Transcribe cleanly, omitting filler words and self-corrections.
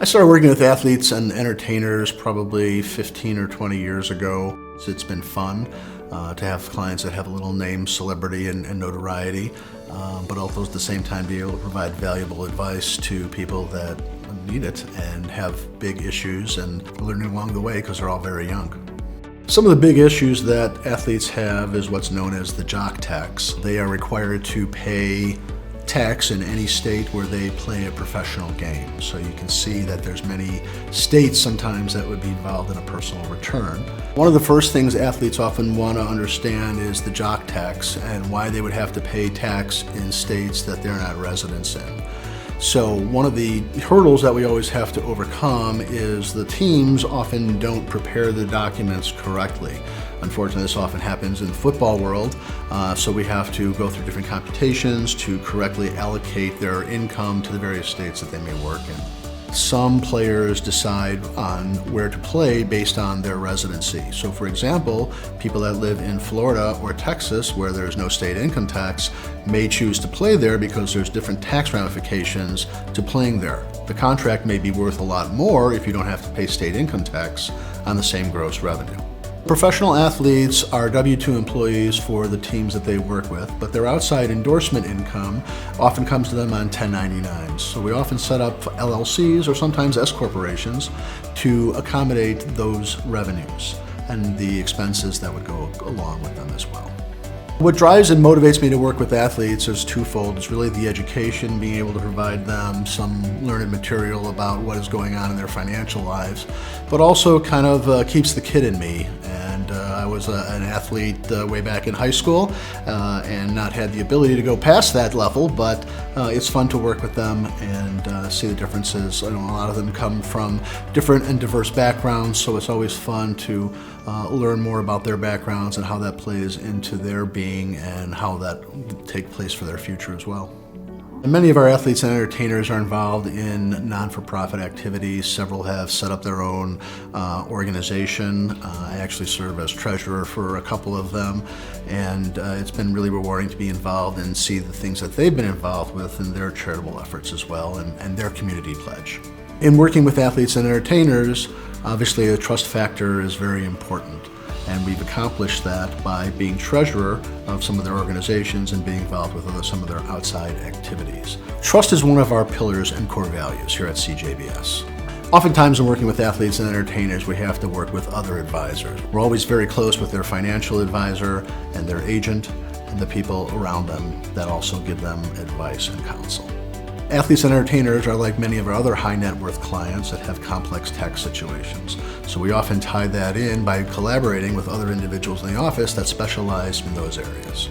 I started working with athletes and entertainers probably 15 or 20 years ago. So it's been fun to have clients that have a little name, celebrity, and notoriety, but also at the same time be able to provide valuable advice to people that need it and have big issues and learning along the way because they're all very young. Some of the big issues that athletes have is what's known as the jock tax. They are required to pay tax in any state where they play a professional game. So you can see that there's many states sometimes that would be involved in a personal return. One of the first things athletes often want to understand is the jock tax and why they would have to pay tax in states that they're not residents in. So one of the hurdles that we always have to overcome is the teams often don't prepare the documents correctly. Unfortunately, this often happens in the football world, so we have to go through different computations to correctly allocate their income to the various states that they may work in. Some players decide on where to play based on their residency. So for example, people that live in Florida or Texas where there's no state income tax may choose to play there because there's different tax ramifications to playing there. The contract may be worth a lot more if you don't have to pay state income tax on the same gross revenue. Professional athletes are W-2 employees for the teams that they work with, but their outside endorsement income often comes to them on 1099s. So we often set up LLCs or sometimes S corporations to accommodate those revenues and the expenses that would go along with them as well. What drives and motivates me to work with athletes is twofold. It's really the education, being able to provide them some learned material about what is going on in their financial lives, but also kind of keeps the kid in me. And I was an athlete way back in high school and not had the ability to go past that level, but it's fun to work with them and see the differences. I know a lot of them come from different and diverse backgrounds, so it's always fun to learn more about their backgrounds and how that plays into their being and how that will take place for their future as well. And many of our athletes and entertainers are involved in non-for-profit activities. Several have set up their own organization. I actually serve as treasurer for a couple of them, and it's been really rewarding to be involved and see the things that they've been involved with in their charitable efforts as well and their community pledge. In working with athletes and entertainers, obviously the trust factor is very important. And we've accomplished that by being treasurer of some of their organizations and being involved with some of their outside activities. Trust is one of our pillars and core values here at CJBS. Oftentimes when working with athletes and entertainers, we have to work with other advisors. We're always very close with their financial advisor and their agent and the people around them that also give them advice and counsel. Athletes and entertainers are like many of our other high net worth clients that have complex tax situations. So we often tie that in by collaborating with other individuals in the office that specialize in those areas.